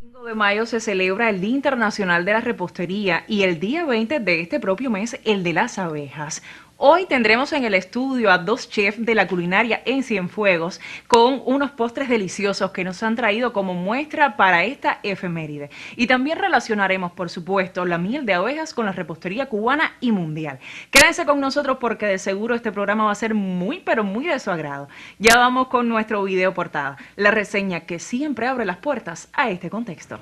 5 de mayo se celebra el Día Internacional de la Repostería y el día 20 de este propio mes el de las abejas. Hoy tendremos en el estudio a dos chefs de la culinaria en Cienfuegos con unos postres deliciosos que nos han traído como muestra para esta efeméride. Y también relacionaremos, por supuesto, la miel de abejas con la repostería cubana y mundial. Quédense con nosotros porque de seguro este programa va a ser muy, pero muy de su agrado. Ya vamos con nuestro video portada, la reseña que siempre abre las puertas a este contexto.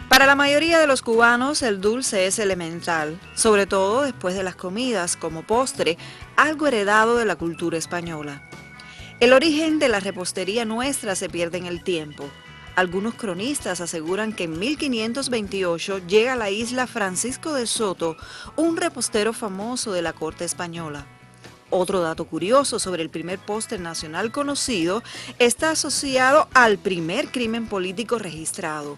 Para la mayoría de los cubanos el dulce es elemental, sobre todo después de las comidas como postre, algo heredado de la cultura española. El origen de la repostería nuestra se pierde en el tiempo. Algunos cronistas aseguran que en 1528 llega a la isla Francisco de Soto, un repostero famoso de la corte española. Otro dato curioso sobre el primer póster nacional conocido está asociado al primer crimen político registrado: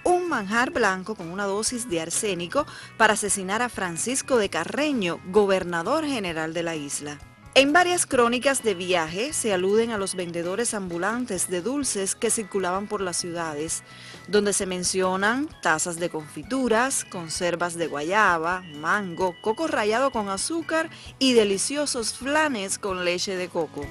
un manjar blanco con una dosis de arsénico para asesinar a Francisco de Carreño, gobernador general de la isla. En varias crónicas de viaje se aluden a los vendedores ambulantes de dulces que circulaban por las ciudades, donde se mencionan tazas de confituras, conservas de guayaba, mango, coco rallado con azúcar y deliciosos flanes con leche de coco.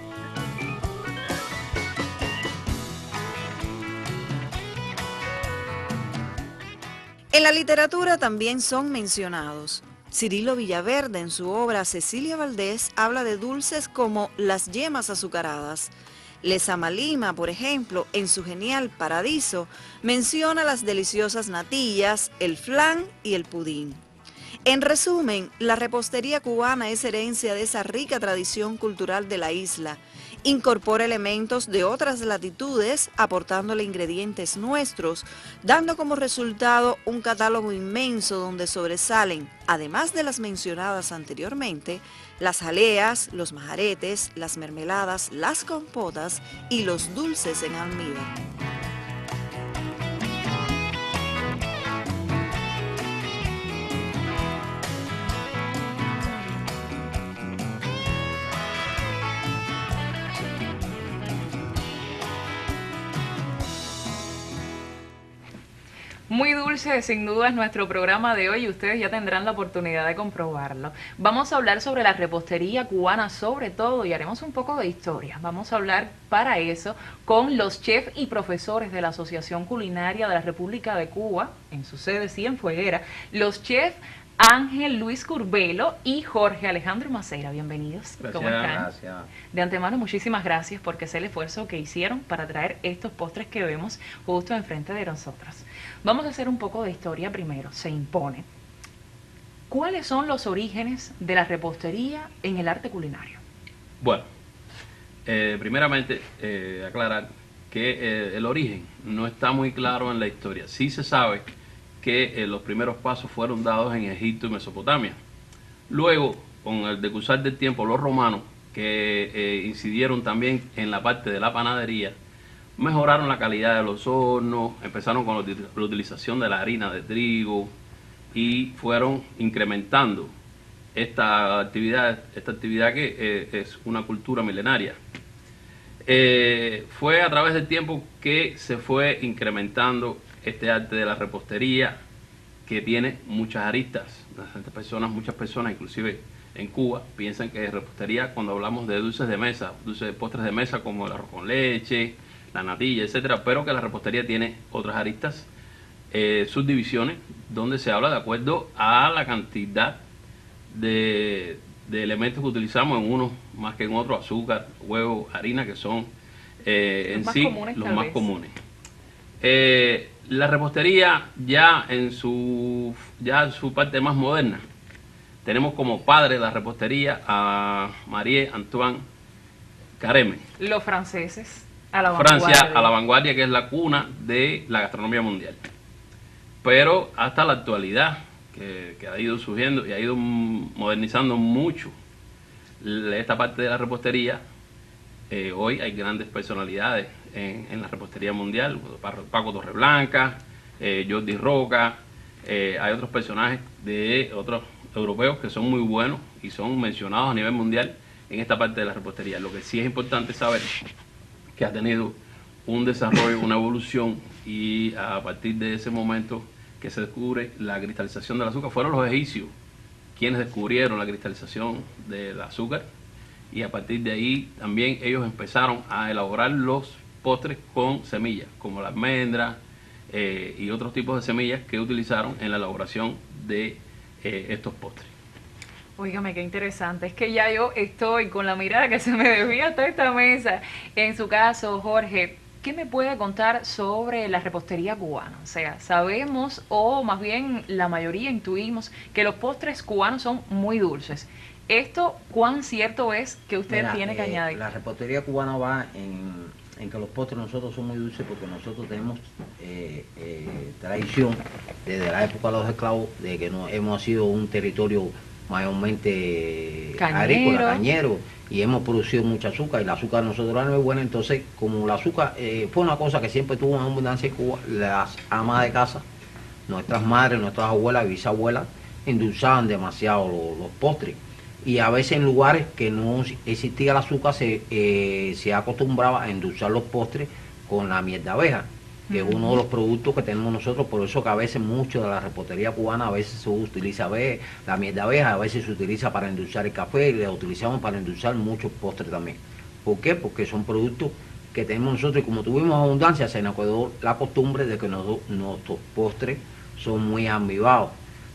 En la literatura también son mencionados. Cirilo Villaverde, en su obra Cecilia Valdés, habla de dulces como las yemas azucaradas. Lezama Lima, por ejemplo, en su genial Paradiso, menciona las deliciosas natillas, el flan y el pudín. En resumen, la repostería cubana es herencia de esa rica tradición cultural de la isla. Incorpora elementos de otras latitudes, aportándole ingredientes nuestros, dando como resultado un catálogo inmenso donde sobresalen, además de las mencionadas anteriormente, las jaleas, los majaretes, las mermeladas, las compotas y los dulces en almíbar. Muy dulce, sin duda, es nuestro programa de hoy y ustedes ya tendrán la oportunidad de comprobarlo. Vamos a hablar sobre la repostería cubana sobre todo y haremos un poco de historia. Vamos a hablar para eso con los chefs y profesores de la Asociación Culinaria de la República de Cuba, en su sede Cienfueguera, los chefs Ángel Luis Curbelo y Jorge Alejandro Maceira. Bienvenidos. Gracias. ¿Cómo están? Gracias. De antemano, muchísimas gracias porque es el esfuerzo que hicieron para traer estos postres que vemos justo enfrente de nosotros. Vamos a hacer un poco de historia primero, se impone. ¿Cuáles son los orígenes de la repostería en el arte culinario? Bueno, primeramente aclarar que el origen no está muy claro en la historia. Sí se sabe que los primeros pasos fueron dados en Egipto y Mesopotamia. Luego, con el decursar del tiempo, los romanos, que incidieron también en la parte de la panadería, mejoraron la calidad de los hornos, empezaron con la utilización de la harina de trigo y fueron incrementando esta actividad que es una cultura milenaria. Fue a través del tiempo que se fue incrementando este arte de la repostería, que tiene muchas aristas. Muchas personas, inclusive en Cuba, piensan que es repostería cuando hablamos de dulces de mesa, dulces de postres de mesa como el arroz con leche, la natilla, etcétera, pero que la repostería tiene otras aristas, subdivisiones, donde se habla de acuerdo a la cantidad de elementos que utilizamos en unos más que en otros: azúcar, huevo, harina, que son en sí los más comunes. La repostería ya en su parte más moderna, tenemos como padre de la repostería a Marie-Antoine Carême. Los franceses a la vanguardia. Francia a la vanguardia, que es la cuna de la gastronomía mundial. Pero hasta la actualidad, que ha ido surgiendo y ha ido modernizando mucho esta parte de la repostería, hoy hay grandes personalidades en la repostería mundial: Paco Torreblanca, Jordi Roca, hay otros personajes de otros europeos que son muy buenos y son mencionados a nivel mundial en esta parte de la repostería. Lo que sí es importante saber que ha tenido un desarrollo, una evolución, y a partir de ese momento que se descubre la cristalización del azúcar, fueron los egipcios quienes descubrieron la cristalización del azúcar, y a partir de ahí también ellos empezaron a elaborar los postres con semillas, como la almendra y otros tipos de semillas que utilizaron en la elaboración de estos postres. Óigame, qué interesante. Es que ya yo estoy con la mirada que se me desvía hasta esta mesa. En su caso, Jorge, ¿qué me puede contar sobre la repostería cubana? O sea, sabemos, o más bien la mayoría intuimos, que los postres cubanos son muy dulces. ¿Esto cuán cierto es que usted tiene que añadir? La repostería cubana va en que los postres nosotros son muy dulces porque nosotros tenemos tradición desde la época de los esclavos de que hemos sido un territorio mayormente agrícola, cañero, y hemos producido mucho azúcar, y el azúcar nosotros no es buena. Entonces, como el azúcar fue una cosa que siempre tuvo en abundancia en Cuba, las amas de casa, nuestras madres, nuestras abuelas y bisabuelas, endulzaban demasiado los postres. Y a veces en lugares que no existía el azúcar se acostumbraba a endulzar los postres con la miel de abeja, que es uno de los productos que tenemos nosotros. Por eso que a veces mucho de la repostería cubana a veces se utiliza la miel de abeja, a veces se utiliza para endulzar el café, y la utilizamos para endulzar muchos postres también. ¿Por qué? Porque son productos que tenemos nosotros, y como tuvimos abundancia se nos quedó la costumbre de que nuestros postres son muy ambivados.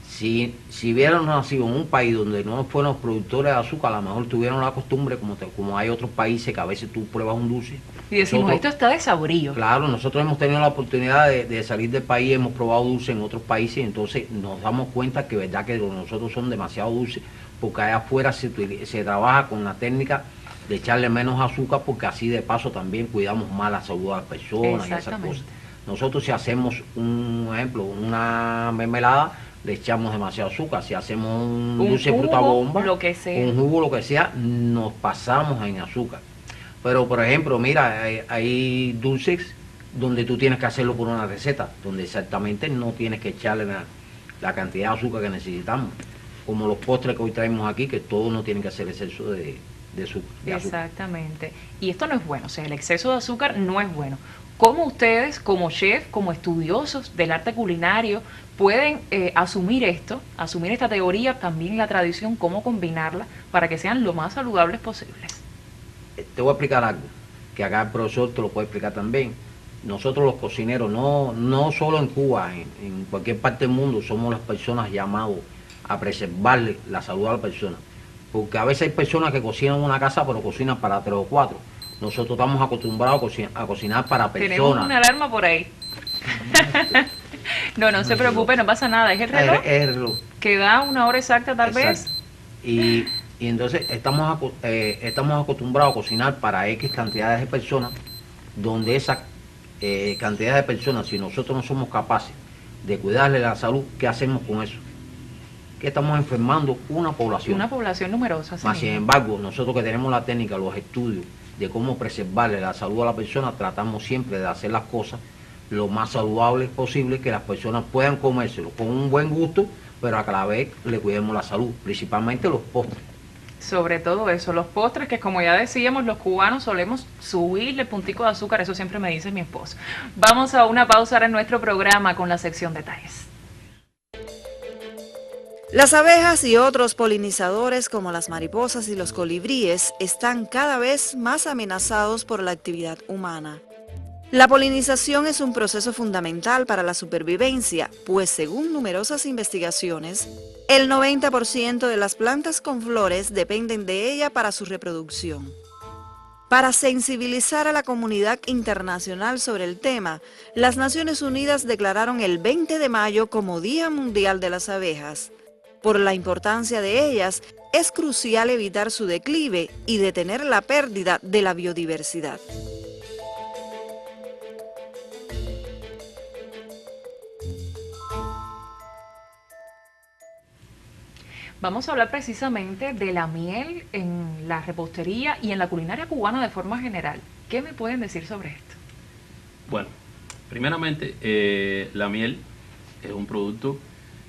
Si hubiéramos nacido en un país donde no fuéramos productores de azúcar, a lo mejor tuvieron la costumbre, como hay otros países que a veces tú pruebas un dulce. Y decimos, esto está de saborío. Claro, nosotros hemos tenido la oportunidad de salir del país, hemos probado dulce en otros países, entonces nos damos cuenta que verdad que nosotros son demasiado dulces, porque allá afuera se trabaja con la técnica de echarle menos azúcar, porque así de paso también cuidamos más la salud de las personas y esas cosas. Nosotros si hacemos un ejemplo, una mermelada, le echamos demasiado azúcar. Si hacemos un dulce de fruta bomba, lo que sea, un jugo, lo que sea, nos pasamos en azúcar. Pero por ejemplo, mira, hay dulces donde tú tienes que hacerlo por una receta, donde exactamente no tienes que echarle la cantidad de azúcar que necesitamos. Como los postres que hoy traemos aquí, que todos no tienen que hacer exceso de azúcar. Exactamente. Y esto no es bueno, o sea, el exceso de azúcar no es bueno. ¿Cómo ustedes, como chef, como estudiosos del arte culinario, pueden asumir esta teoría, también la tradición, cómo combinarla para que sean lo más saludables posibles? Te voy a explicar algo, que acá el profesor te lo puede explicar también. Nosotros los cocineros, no solo en Cuba, en cualquier parte del mundo, somos las personas llamadas a preservarle la salud a la persona. Porque a veces hay personas que cocinan en una casa, pero cocinan para 3 o 4. Nosotros estamos acostumbrados a cocinar para personas. Tenemos una alarma por ahí. No se preocupe, no pasa nada. Es el reloj, es el reloj. Que da una hora exacta tal vez. Y entonces estamos acostumbrados a cocinar para X cantidades de personas, donde esa cantidad de personas, si nosotros no somos capaces de cuidarle la salud, ¿qué hacemos con eso? Que estamos enfermando una población. Una población numerosa. Más sin embargo, nosotros que tenemos la técnica, los estudios de cómo preservarle la salud a la persona, tratamos siempre de hacer las cosas lo más saludables posible, que las personas puedan comérselo con un buen gusto, pero a la vez le cuidemos la salud, principalmente los postres. Sobre todo eso, los postres que, como ya decíamos, los cubanos solemos subirle puntico de azúcar, eso siempre me dice mi esposo. Vamos a una pausa ahora en nuestro programa con la sección detalles. Las abejas y otros polinizadores como las mariposas y los colibríes están cada vez más amenazados por la actividad humana. La polinización es un proceso fundamental para la supervivencia, pues según numerosas investigaciones, el 90% de las plantas con flores dependen de ella para su reproducción. Para sensibilizar a la comunidad internacional sobre el tema, las Naciones Unidas declararon el 20 de mayo como Día Mundial de las Abejas. Por la importancia de ellas, es crucial evitar su declive y detener la pérdida de la biodiversidad. Vamos a hablar precisamente de la miel en la repostería y en la culinaria cubana de forma general. ¿Qué me pueden decir sobre esto? Bueno, primeramente, la miel es un producto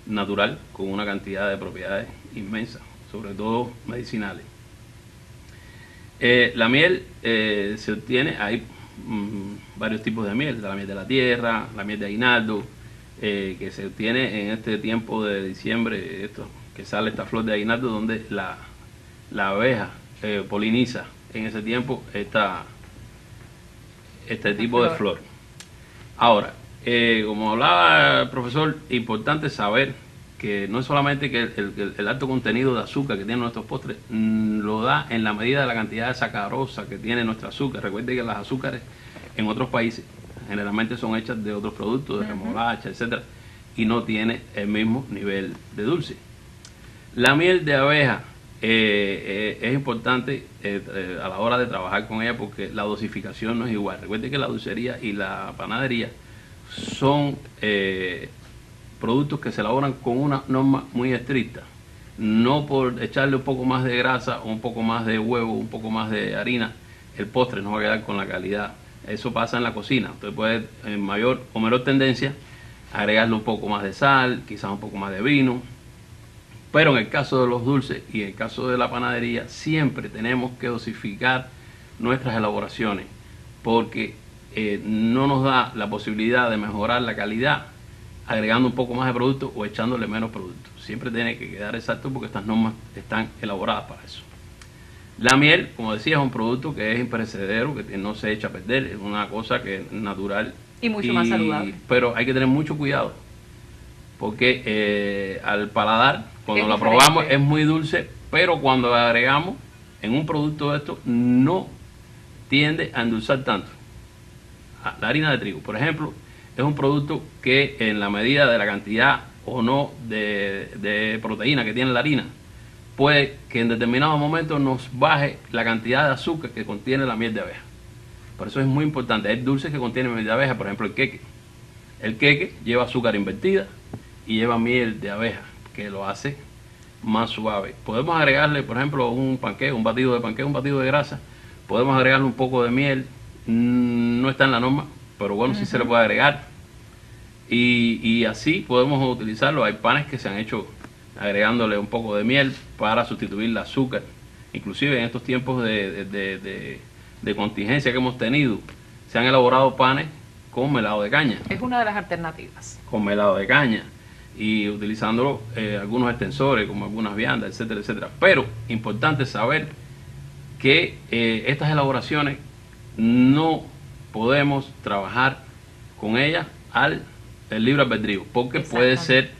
natural con una cantidad de propiedades inmensas, sobre todo medicinales. La miel se obtiene, hay varios tipos de miel, la miel de la tierra, la miel de aguinaldo, que se obtiene en este tiempo de diciembre, que sale esta flor de aguinaldo donde la abeja poliniza en ese tiempo este tipo de flor. Ahora, como hablaba el profesor, importante saber que no es solamente que el alto contenido de azúcar que tienen nuestros postres lo da en la medida de la cantidad de sacarosa que tiene nuestro azúcar. Recuerde que las azúcares en otros países generalmente son hechas de otros productos, de remolacha, etcétera, y no tiene el mismo nivel de dulce. La miel de abeja es importante a la hora de trabajar con ella porque la dosificación no es igual. Recuerde que la dulcería y la panadería son productos que se elaboran con una norma muy estricta. No por echarle un poco más de grasa, o un poco más de huevo, un poco más de harina, el postre no va a quedar con la calidad. Eso pasa en la cocina. Usted puede, en mayor o menor tendencia, agregarle un poco más de sal, quizás un poco más de vino. Pero en el caso de los dulces y en el caso de la panadería, siempre tenemos que dosificar nuestras elaboraciones porque no nos da la posibilidad de mejorar la calidad agregando un poco más de producto o echándole menos producto. Siempre tiene que quedar exacto porque estas normas están elaboradas para eso. La miel, como decía, es un producto que es imperecedero, que no se echa a perder, es una cosa que es natural. Y mucho más saludable. Pero hay que tener mucho cuidado porque al paladar, cuando la diferente. probamos, es muy dulce, pero cuando la agregamos en un producto de esto, no tiende a endulzar tanto. La harina de trigo, por ejemplo, es un producto que en la medida de la cantidad o no de proteína que tiene la harina, puede que en determinado momento nos baje la cantidad de azúcar que contiene la miel de abeja. Por eso es muy importante. Hay dulces que contienen miel de abeja, por ejemplo el queque. El queque lleva azúcar invertida y lleva miel de abeja, que lo hace más suave. Podemos agregarle, por ejemplo, un panqueque, un batido de panqueque, un batido de grasa. Podemos agregarle un poco de miel. No está en la norma, pero bueno, sí se le puede agregar. Y así podemos utilizarlo. Hay panes que se han hecho agregándole un poco de miel para sustituir el azúcar. Inclusive en estos tiempos de contingencia que hemos tenido, se han elaborado panes con melado de caña. Es una de las alternativas. Con melado de caña y utilizando algunos extensores como algunas viandas, etcétera, etcétera. Pero importante saber que estas elaboraciones no podemos trabajar con ellas el libre albedrío, porque puede ser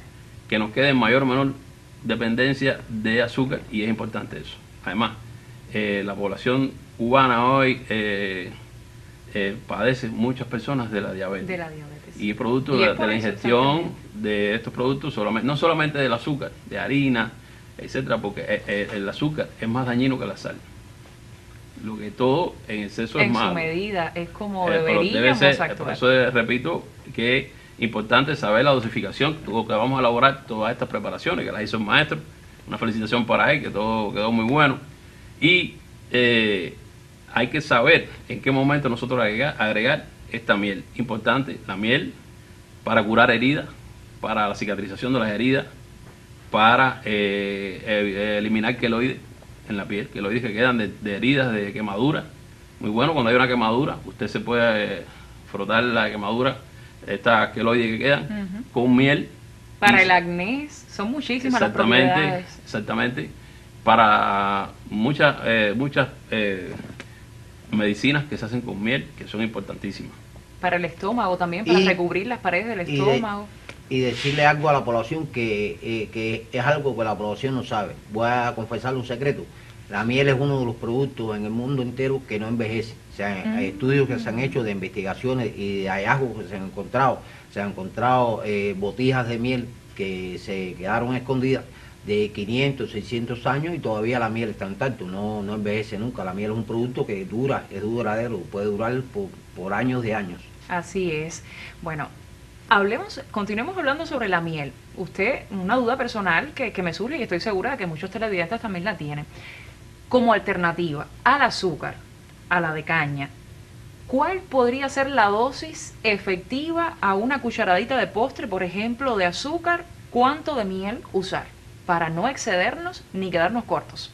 que nos quede en mayor o menor dependencia de azúcar y es importante eso. Además, la población cubana hoy padece muchas personas de la diabetes. Y producto de la ingestión de estos productos, no solamente del azúcar, de harina, etcétera, porque el azúcar es más dañino que la sal. Lo que todo en exceso es malo. En su medida, es como Pero deberíamos actuar. por eso repito que es importante saber la dosificación, que vamos a elaborar todas estas preparaciones, que las hizo el maestro. Una felicitación para él, que todo quedó muy bueno. Y hay que saber en qué momento nosotros agregar esta miel. Importante, la miel para curar heridas, para la cicatrización de las heridas, para eliminar queloides en la piel, queloides que quedan de heridas, de quemaduras. Muy bueno, cuando hay una quemadura, usted se puede frotar la quemadura, estas queloides que quedan, con miel. Para el acné, son muchísimas las propiedades. Exactamente. Para muchas medicinas que se hacen con miel, que son importantísimas. Para el estómago también, para recubrir las paredes del estómago. Y decirle algo a la población que es algo que la población no sabe. Voy a confesarle un secreto. La miel es uno de los productos en el mundo entero que no envejece. O sea, hay estudios que se han hecho de investigaciones y de hallazgos que se han encontrado. Se han encontrado botijas de miel que se quedaron escondidas de 500, 600 años y todavía la miel está intacta, no envejece nunca. La miel es un producto que dura, es duradero, puede durar por años de años. Así es. Bueno, continuemos hablando sobre la miel. Usted, una duda personal que me surge y estoy segura de que muchos televidentes también la tienen. Como alternativa al azúcar, a la de caña, ¿cuál podría ser la dosis efectiva a una cucharadita de postre, por ejemplo, de azúcar? ¿Cuánto de miel usar para no excedernos ni quedarnos cortos?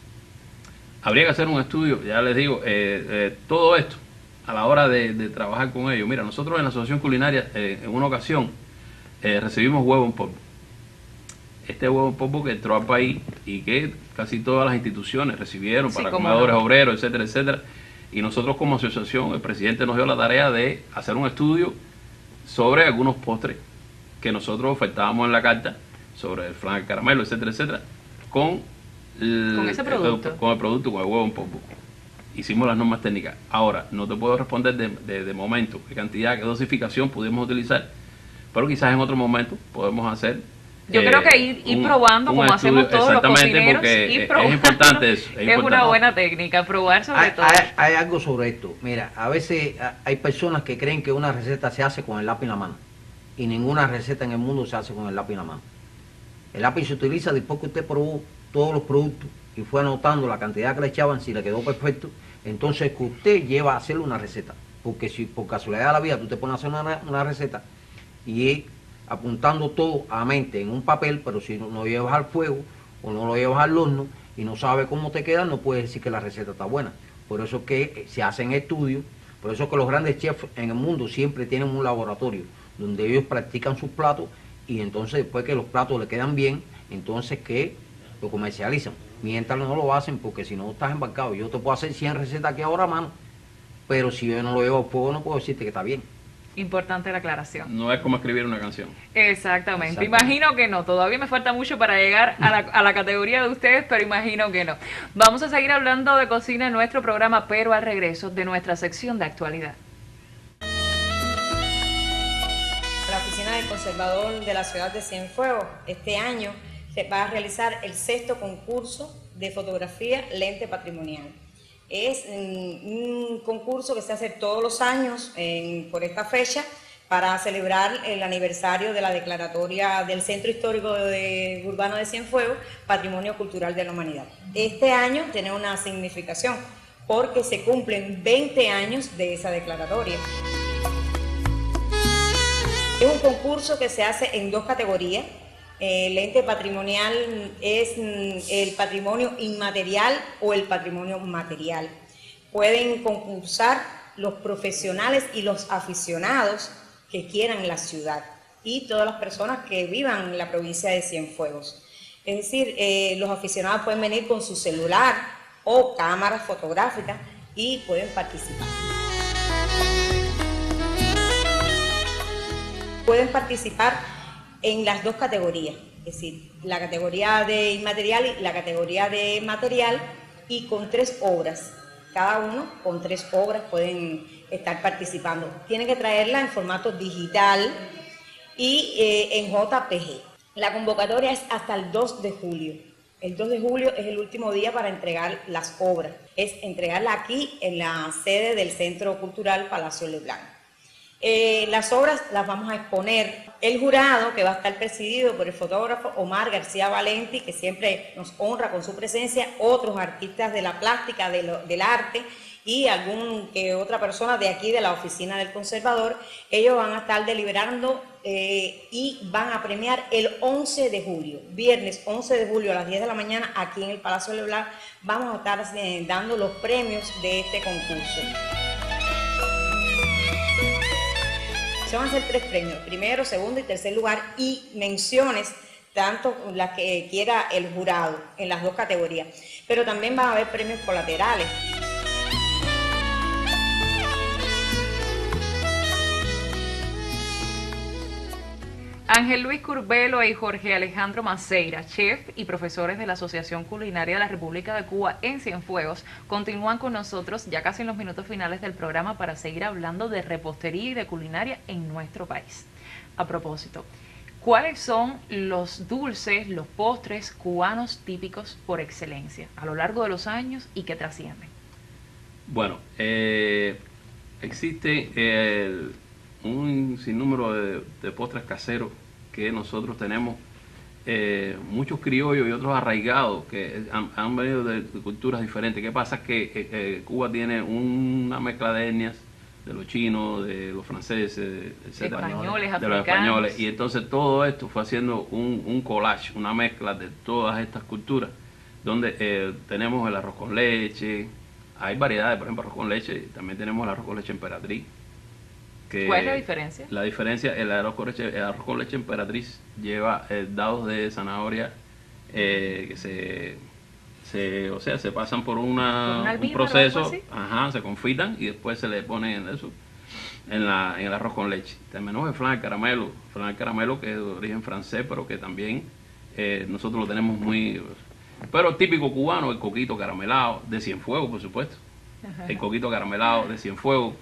Habría que hacer un estudio, ya les digo, todo esto a la hora de trabajar con ellos. Mira, nosotros en la Asociación Culinaria, en una ocasión, recibimos huevo en polvo. Este huevo en polvo que entró al país y que casi todas las instituciones recibieron, para comedores obreros, etcétera, etcétera. Y nosotros como asociación, el presidente nos dio la tarea de hacer un estudio sobre algunos postres que nosotros ofertábamos en la carta, sobre el flan, el caramelo, etcétera, etcétera, con ese producto. Con el huevo en polvo. Hicimos las normas técnicas. Ahora, no te puedo responder de momento qué cantidad, qué dosificación pudimos utilizar, pero quizás en otro momento podemos hacer. Yo creo que ir probando como hacemos todos los cocineros, ir probando. Es importante eso. Es una buena técnica, probar sobre todo. Hay algo sobre esto. Mira, a veces hay personas que creen que una receta se hace con el lápiz en la mano, y ninguna receta en el mundo se hace con el lápiz en la mano. El lápiz se utiliza después que usted probó todos los productos y fue anotando la cantidad que le echaban, si le quedó perfecto, entonces que usted lleva a hacer una receta. Porque si por casualidad de la vida tú te pones a hacer una receta y apuntando todo a mente en un papel, pero si no lo llevas al fuego o no lo llevas al horno y no sabes cómo te queda, no puedes decir que la receta está buena. Por eso es que se hacen estudios, por eso es que los grandes chefs en el mundo siempre tienen un laboratorio donde ellos practican sus platos y entonces después que los platos le quedan bien, entonces que lo comercializan. Mientras no lo hacen, porque si no estás embarcado. Yo te puedo hacer 100 recetas aquí ahora a mano, pero si yo no lo llevo al fuego no puedo decirte que está bien. Importante la aclaración. No es como escribir una canción. Exactamente. Imagino que no. Todavía me falta mucho para llegar a la categoría de ustedes, pero imagino que no. Vamos a seguir hablando de cocina en nuestro programa, pero al regreso de nuestra sección de actualidad. La Oficina del Conservador de la Ciudad de Cienfuegos este año se va a realizar el 6º concurso de fotografía lente patrimonial. Es un concurso que se hace todos los años por esta fecha para celebrar el aniversario de la declaratoria del Centro Histórico Urbano de Cienfuegos, Patrimonio Cultural de la Humanidad. Este año tiene una significación porque se cumplen 20 años de esa declaratoria. Es un concurso que se hace en 2 categorías. El ente patrimonial es el patrimonio inmaterial o el patrimonio material. Pueden concursar los profesionales y los aficionados que quieran la ciudad y todas las personas que vivan en la provincia de Cienfuegos. Es decir, los aficionados pueden venir con su celular o cámaras fotográficas y pueden participar. Pueden participar en las 2 categorías, es decir, la categoría de inmaterial y la categoría de material, y con 3 obras. Cada uno con 3 obras pueden estar participando. Tienen que traerla en formato digital y en JPG. La convocatoria es hasta el 2 de julio. El 2 de julio es el último día para entregar las obras. Es entregarla aquí en la sede del Centro Cultural Palacio Leblanc. Las obras las vamos a exponer. El jurado, que va a estar presidido por el fotógrafo Omar García Valenti, que siempre nos honra con su presencia, otros artistas de la plástica, del arte y algún que otra persona de aquí de la Oficina del Conservador. Ellos van a estar deliberando y van a premiar el 11 de julio, viernes 11 de julio a las 10 de la mañana, aquí en el Palacio Leblanc. Vamos a estar dando los premios de este concurso. Se van a hacer 3 premios, primero, segundo y tercer lugar, y menciones, tanto las que quiera el jurado, en las 2 categorías. Pero también van a haber premios colaterales. Ángel Luis Curbelo y Jorge Alejandro Maceira, chef y profesores de la Asociación Culinaria de la República de Cuba en Cienfuegos, continúan con nosotros ya casi en los minutos finales del programa para seguir hablando de repostería y de culinaria en nuestro país. A propósito, ¿cuáles son los dulces, los postres cubanos típicos por excelencia a lo largo de los años y que trascienden? Bueno, existe un sinnúmero de postres caseros que nosotros tenemos, muchos criollos y otros arraigados que han venido de culturas diferentes. ¿Qué pasa? Es que Cuba tiene una mezcla de etnias, de los chinos, de los franceses, etcétera, españoles, de los españoles, y entonces todo esto fue haciendo un collage, una mezcla de todas estas culturas, donde tenemos el arroz con leche, hay variedades, por ejemplo, arroz con leche, también tenemos el arroz con leche emperatriz. ¿Cuál es la diferencia? La diferencia, el arroz con leche emperatriz lleva dados de zanahoria que se pasan por un proceso, se confitan y después se le ponen en el arroz con leche. Tenemos el flan al caramelo que es de origen francés, pero que también nosotros lo tenemos pero típico cubano, el coquito caramelado de Cienfuegos, por supuesto. El coquito caramelado de Cienfuegos.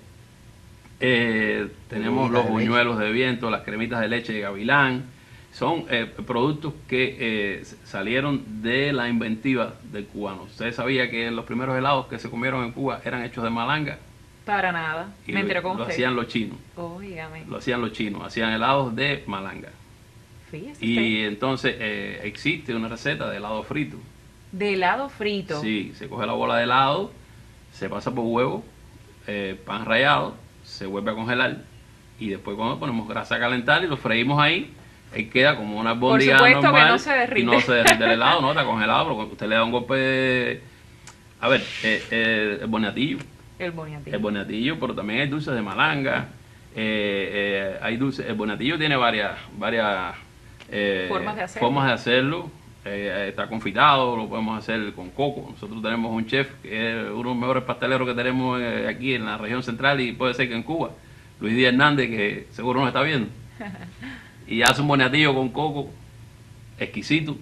Tenemos los buñuelos de viento, las cremitas de leche de gavilán. Son productos que salieron de la inventiva del cubano. ¿Usted sabía que los primeros helados que se comieron en Cuba eran hechos de malanga? Para nada. Y me enteré con lo usted. hacían los chinos. Óigame. Lo hacían los chinos. Hacían helados de malanga. Fíjese Y usted. entonces existe una receta de helado frito. ¿De helado frito? Sí, se coge la bola de helado, se pasa por huevo, pan rallado, se vuelve a congelar y después cuando ponemos grasa a calentar y lo freímos ahí, queda como una albóndiga normal. Por supuesto que no se derrite. Y no se derrite el helado, no está congelado, pero cuando usted le da un golpe de... A ver, el boniatillo. El boniatillo. El boniatillo, pero también hay dulces de malanga. Hay dulces... El boniatillo tiene varias formas de hacerlo. Está confitado, lo podemos hacer con coco. Nosotros tenemos un chef que es uno de los mejores pasteleros que tenemos aquí en la región central y puede ser que en Cuba, Luis Díaz Hernández, que seguro nos está viendo, y hace un boniatillo con coco exquisito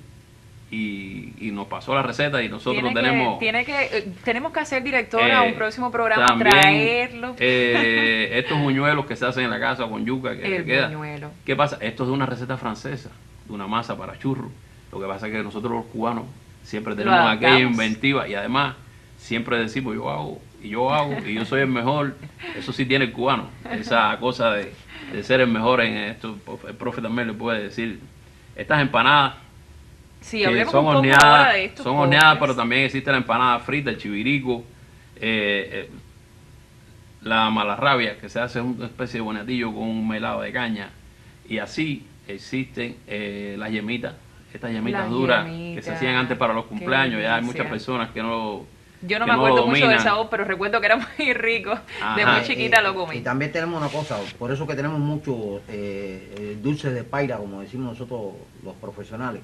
y nos pasó la receta y nosotros tenemos que hacer, directora, un próximo programa, también, traerlo. Estos buñuelos que se hacen en la casa con yuca, que el queda. buñuelo. ¿Qué pasa? Esto es de una receta francesa, de una masa para churros. Lo que pasa es que nosotros los cubanos siempre tenemos aquella inventiva y además siempre decimos yo hago y yo soy el mejor. Eso sí tiene el cubano, esa cosa de ser el mejor en esto. El profe también le puede decir. Estas empanadas Sí, que hablemos son un poco horneadas, ahora de estos son horneadas, postres. pero también existe la empanada frita, el chivirico, la malarrabia, que se hace una especie de boniatillo con un melado de caña, y así existen las yemitas, estas yemitas Las duras que yemitas, se hacían antes para los qué cumpleaños. Ya hay delicia. muchas personas que no Yo no que me acuerdo lo mucho del dominan. sabor, pero recuerdo que era muy rico. De Ajá, muy chiquita lo Y comí. también tenemos una cosa, por eso que tenemos muchos dulces de paira, como decimos nosotros los profesionales.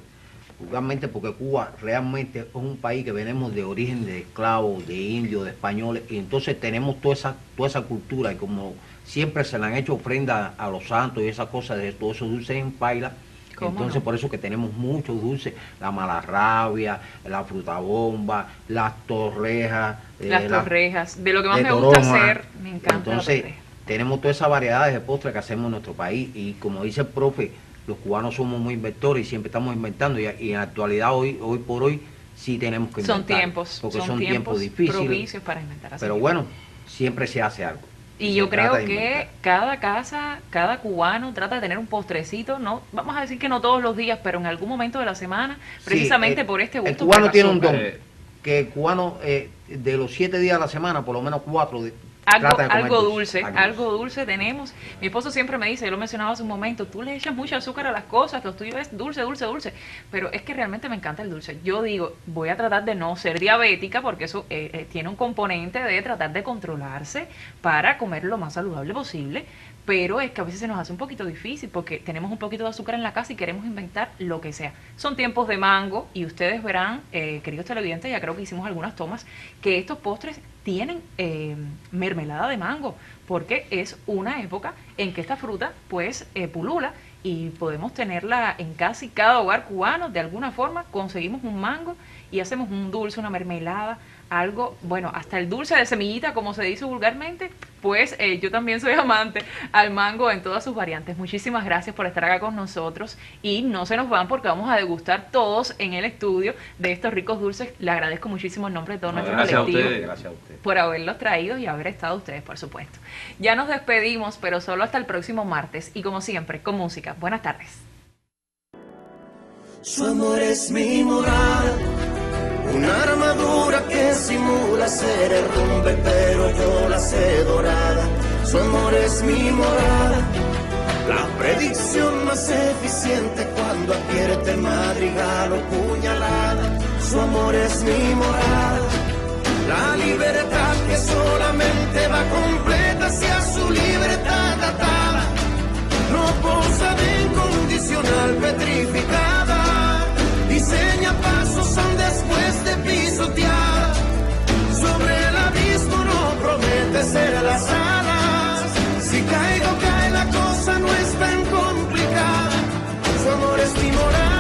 Realmente porque Cuba realmente es un país que venimos de origen de esclavos, de indios, de españoles, y entonces tenemos toda esa cultura, y como siempre se le han hecho ofrendas a los santos y esas cosas, de todos esos dulces en paila. Entonces no? por eso que tenemos muchos dulces, la malarrabia, la frutabomba, las torrejas. Las torrejas, de lo que más de me gusta toroma. hacer, me encanta. Entonces la torreja. tenemos todas esas variedades de postres que hacemos en nuestro país, y como dice el profe, los cubanos somos muy inventores y siempre estamos inventando, y en la actualidad hoy por hoy sí tenemos que inventar. Porque son tiempos difíciles, propicios para inventar. pero bueno, siempre se hace algo. Y Se yo creo trata de que inventar. cada casa, cada cubano trata de tener un postrecito, no, vamos a decir que no todos los días, pero en algún momento de la semana, precisamente Sí, por este gusto. El cubano por tiene la un don, azúcar. que el cubano de los 7 días a la semana, por lo menos 4 Algo, trata de comer algo dulce, dulce, algo dulce tenemos. Mi esposo siempre me dice, yo lo mencionaba hace un momento, tú le echas mucho azúcar a las cosas, lo tuyo es dulce, dulce, dulce. Pero es que realmente me encanta el dulce. Yo digo, voy a tratar de no ser diabética porque eso tiene un componente de tratar de controlarse para comer lo más saludable posible. Pero es que a veces se nos hace un poquito difícil porque tenemos un poquito de azúcar en la casa y queremos inventar lo que sea. Son tiempos de mango y ustedes verán, queridos televidentes, ya creo que hicimos algunas tomas, que estos postres tienen mermelada de mango, porque es una época en que esta fruta pues pulula y podemos tenerla en casi cada hogar cubano. De alguna forma conseguimos un mango y hacemos un dulce, una mermelada, algo, bueno, hasta el dulce de semillita, como se dice vulgarmente, pues yo también soy amante al mango en todas sus variantes. Muchísimas gracias por estar acá con nosotros y no se nos van porque vamos a degustar todos en el estudio de estos ricos dulces. Le agradezco muchísimo en nombre de todo nuestro Gracias a colectivo ustedes. Gracias a usted. por haberlos traído y haber estado ustedes, por supuesto. Ya nos despedimos, pero solo hasta el próximo martes y como siempre, con música. Buenas tardes. Su amor es mi moral, una armadura que simula ser herrumbe, pero yo la sé dorada. Su amor es mi moral, la predicción más eficiente cuando advierte el madrigal o puñalada. Su amor es mi moral, La libertad que solamente va completa si a su libertad atada, no posa de incondicional petrificada, diseña pasos son después de pisoteada, sobre el abismo no promete ser las alas, si caigo cae la cosa no es tan complicada, su amor es mi morada.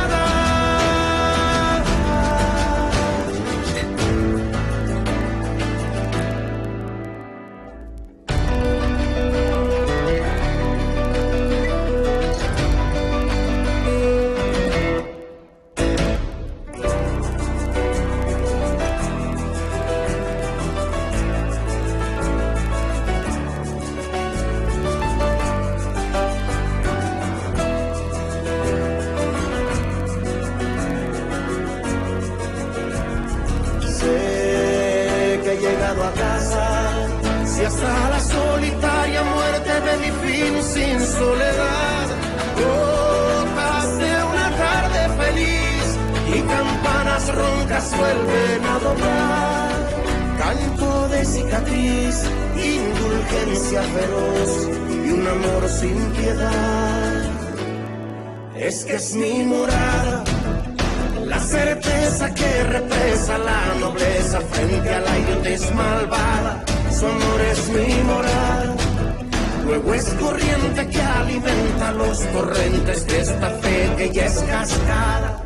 A casa, si hasta la solitaria muerte de mi fin sin soledad, gotas de una tarde feliz y campanas roncas vuelven a doblar, canto de cicatriz, indulgencia feroz y un amor sin piedad, es que es mi morada. La certeza que represa la nobleza frente a la idiotez malvada, su amor es mi moral. Luego es corriente que alimenta los torrentes de esta fe que ya es cascada.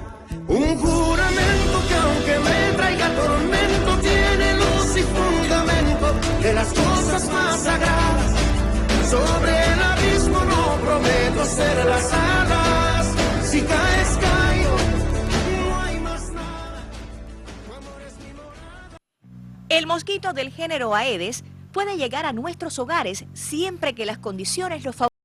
Un juramento que aunque me traiga tormento tiene luz y fundamento de las cosas más sagradas. Sobre el abismo no prometo ser las alas, si caes caigo. El mosquito del género Aedes puede llegar a nuestros hogares siempre que las condiciones lo favorezcan.